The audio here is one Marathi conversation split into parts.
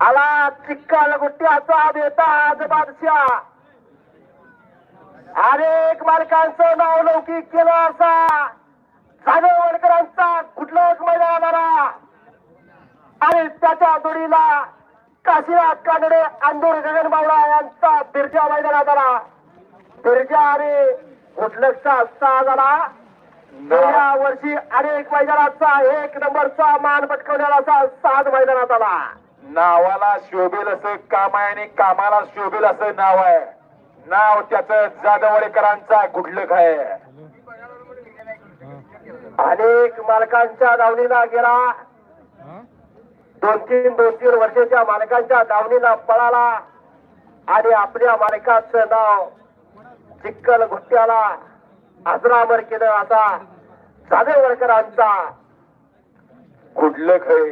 आला चिक्कल गुट्ट्याचा बेताज बादशाह. अनेक मालकांचं नाव लौकिक केलं असा जाधववाडकरांचा कुठलाच मैदान आला आणि त्याच्या जोडीला काशीनाथ कानडे अंदूर गगन बावळा यांचा बिरजा मैदानात आला. बिरजा आणि कुठलकचा साज आला. गेल्या वर्षी अनेक मैदानाचा 1 नंबरचा मान पटकवण्याला असा साज मैदानात आला. नावाला शोभेल असं काम आहे आणि कामाला शोभेल असं नाव आहे. नाव त्याचं जाधववाडकरांचा गुडलक आहे. अनेक मालकांच्या दावणीला गेला. 2-3 वर्षाच्या मालकांच्या दावणीला पळाला आणि आपल्या मालकाचं नाव चिक्कल गुट्ट्याला अजरामर केलं असा जाधववाडकरांचा गुडलक आहे.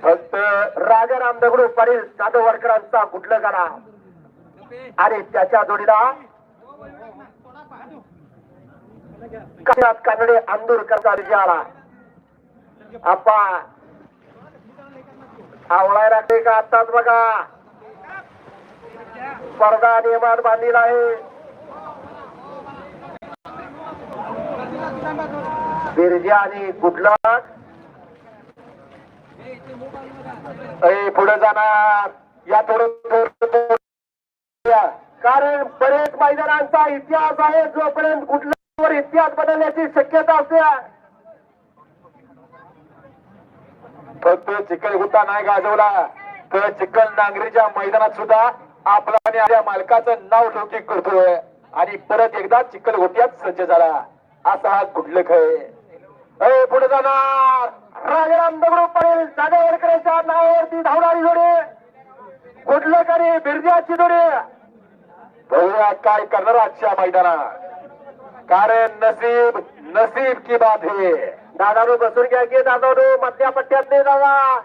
फक्त राजाराम दगडू पाटील जाधववाडकरांचा गुडलक आला आणि त्याच्या जोडीला काशीनाथ कानडे अंदूरकरचा विजय आला. आपा आवळाय लागते का आताच बघा. स्पर्धा नियमात बांधलेला आहे. बिरजा आणि गुडलक पुढे जाणार या थोडं कारण बरेच मैदानांचा इतिहास आहे. जोपर्यंत गुडलकवर इतिहास बदलण्याची शक्यता असते. फक्त चिखल गुट्टा नाही गाजवला तर चिखल नांगरीच्या मैदानात सुद्धा आपला आणि आपल्या मालकाचं नाव लौकिक करतोय आणि परत एकदा चिखल गुट्ट्यात सज्ज झाला असा हा गुडलक आहे. पुढे जाणार राजाराम दगडू पाटील जाधववाडकरांच्या नावावरती धावणारी जोडी गुडलक आणि बिरजाची जोडी. बघूया काय करणार आजच्या मैदानात. कारण नसीब नसीब की बात है. दादानो बसून घ्या की दादानो मधल्या पट्ट्यात नाही दादा.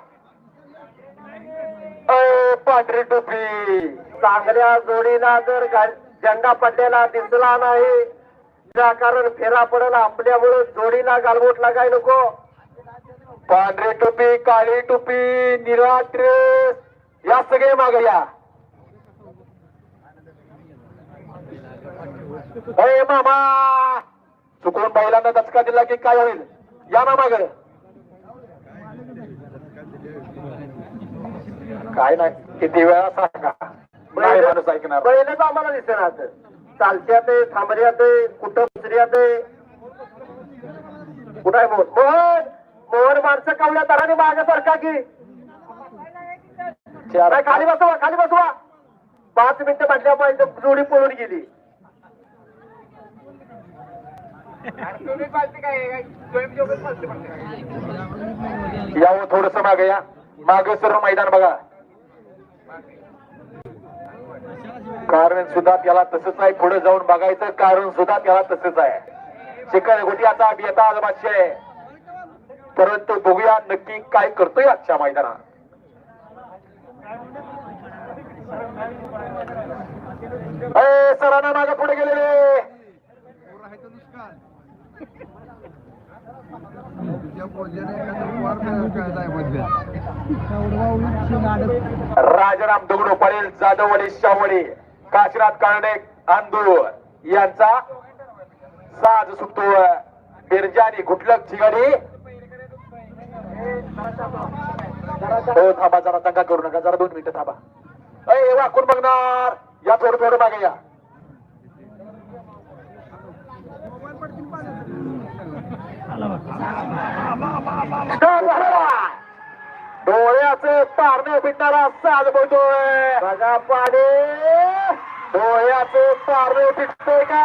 पांढरी टोपी चांगल्या जोडीला जर झेंडा पडलेला दिसला नाही कारण फेरा पडला आपल्यामुळे जोडीला गालबोट लागाय नको. पांढरी टोपी काळी टोपी निळा ड्रेस या सगळे मागे या. मामा चुकून बैलांना दचका दिला की काय होईल. या ना माग काय नाही किती वेळा सांगा माणूस ऐकणार. बैलच आम्हाला दिसेना. चालत्यात थांबऱ्यात कुठं दुसऱ्यात कुठं आहे मोहन मोहन मोहन माणसं कावल्या तराने मागासारखा की खाली बसवा खाली बसवा. 5 मिनिटं म्हटल्या पाहिजे जोडी पळून गेली. यावं थोडस मागे या. मागे सर्व मैदान बघा. कारण सुद्धा त्याला तसंच आहे. पुढे जाऊन बघायचं कारण सुद्धा त्याला तसंच आहे. चिखल गुट्ट्याचा बेताज बादशाह आहे. परंतु बघूया नक्की काय करतोय आजच्या मैदानात. सरांना मागे पुढे गेलेले राजाराम दगडू पाटील जाधववाडी शाहवाडी काशीनाथ कानडे अंदूर यांचा साज सुटतो. बिरजा आणि गुडलकची गाडी. हो थांबा जरा दंगा करू नका. जरा 2 मिनिटं थांबा. वाकून बघणार या. थोडं मागे या. डोळ्याचे पारणे पिटणारा साज बोलतोय बघा. पाणी डोळ्याचे पारणे पिटतोय का.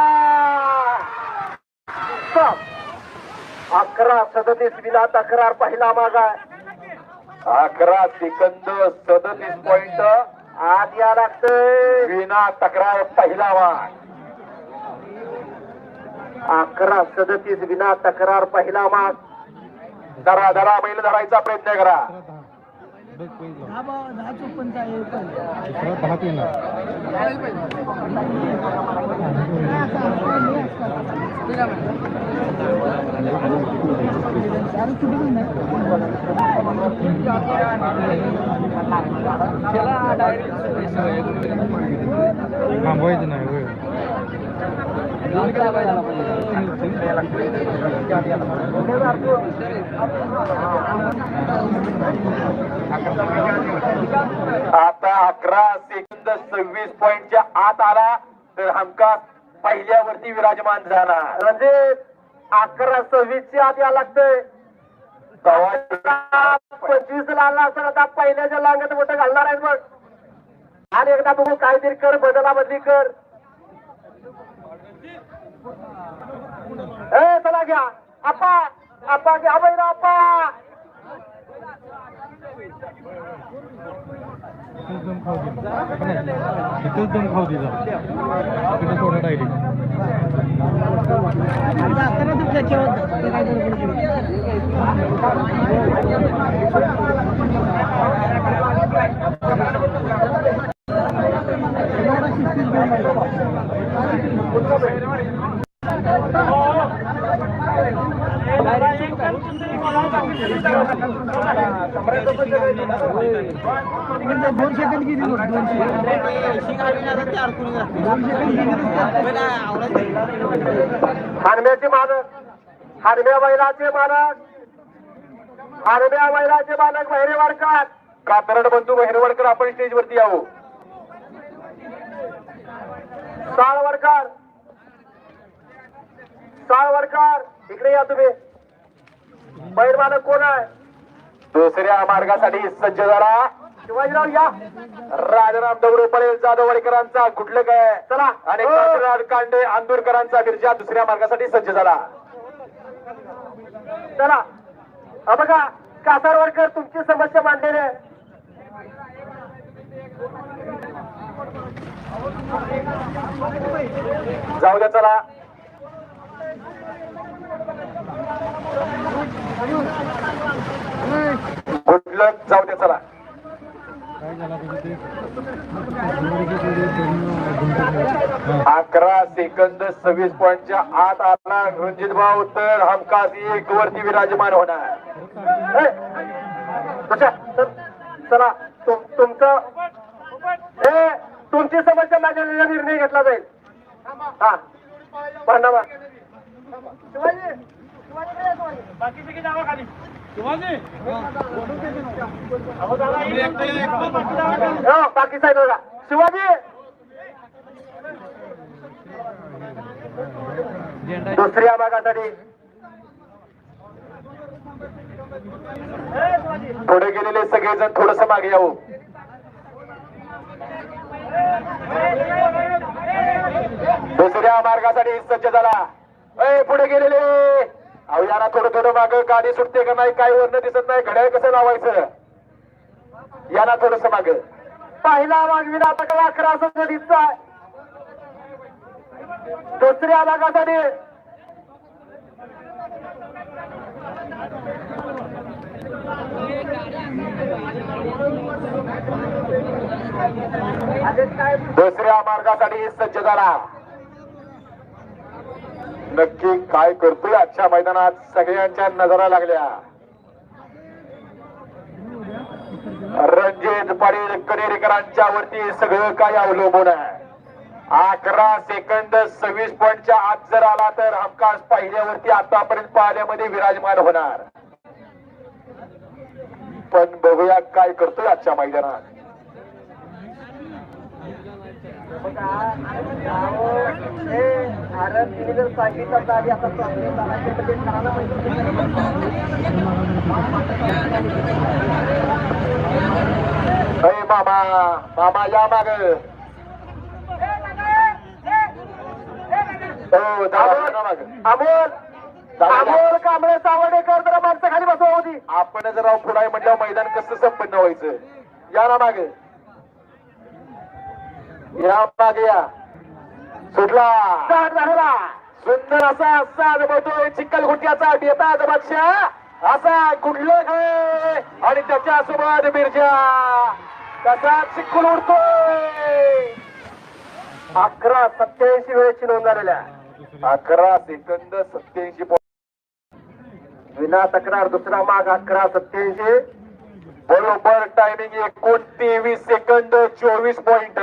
11:37 विना तक्रार पहिला मागा. 11 सेकंद 37 पॉइंट आत या लागतंय. विना तक्रार पहिला माग. 11:37 विना तक्रार पहिला माग. धरा धरा बैल धरायचा प्रयत्न करा. 10 थांबवायचं नाही होय. आता 11 सेकंद 26 पॉइंटच्या आत आला तर हमखास पहिल्यावरती विराजमान झाला. म्हणजे 11-26 ची आत यायला लागतंय. 25 ला आला असं आता पहिल्याच्या लांगत मोठं घालणार आहेत बघ. आणि एकदा बघू काहीतरी कर, बदला बदली कर. ए चला घ्या आपा, आपा घ्या बैल आपा. दम खाऊ दिला इथंच दम खाऊ दिला इकडे थोडा डायरेक्ट हानम्याचे मालक, हानम्या बैलाचे मालक, हानम्या बैलाचे मालक बहिरेवाडकर, कातरड बंधू बहिरवडकर आपण स्टेजवरती यावं. साळवडकर, साळवडकर इकडे या तुम्ही. बैल मालक कोण आहे? दुसऱ्या मार्गासाठी सज्ज झाला शिवाजीराव या. राजाराम दगडू पडेल जाधववाडीकरांचा कुठलं काय चला आणि काशीनाथ कांडे आंदूरकरांचा बिरजा दुसऱ्या मार्गासाठी सज्ज झाला. चला बघा कासारवडकर तुमची समस्या मांडलेली आहे. जाऊ द्या चला. कुठलं जाऊ द्या चला. काय झाला तुझं ते 11 सेकंद 26 पॉइंटच्या आत आला रणजित भाऊ तर हमखास एक वरती विराजमान होणार. चला तुमचं हे तुमची समस्या माझ्या निर्णय घेतला जाईल. हा पांडवा बाकी साहेब बघा शिवाजी दुसऱ्या भागासाठी पुढे गेलेले सगळेजण थोडस मागे यावं. दुसऱ्या मार्गासाठी सज्ज झाला. पुढे गेलेले अहो याला थोडं थोडं माग गाडी सुटते का नाही काय वर्ण दिसत नाही. घड्याळ कसं लावायचं याला थोडस माग. पहिला भाग विनातक 11 असं दिसतोय. दुसऱ्या भागासाठी दुसऱ्या मार्गासाठी सज्ज झाला. नक्की काय करतोय आजच्या मैदानात सगळ्यांच्या नजरा लागल्या. रणजित पाटील कनेरीकरांच्या वरती सगळं काय अवलंबून आहे. 11 सेकंद 26 पॉइंटच्या आत जर आला तर हमखास पहिल्यावरती आतापर्यंत पाहिल्यामध्ये विराजमान होणार. पण बघूया काय करतोय आजच्या मैदानात. मामा मामा या माग. अमोल अमोल कांबळे सावडेकर जरा माणसं खाली बसवा होती. आपण जर पुढे म्हटलं मैदान कसं संपन्न व्हायचं. या ना मागे या मागे या. सुटला सुंदर असा साज बघतोय चिखलगुट्याचा बेताज बादशाह असा कुठलं काय आणि त्याच्यासोबत बिरजा कसा चिखल उडतोय. 11:87 वेळेची नोंद झालेल्या 11 सेकंद 87 विना तक्रार दुसरा माग 11:87. बरोबर टायमिंग 29 सेकंद 24 पॉइंट.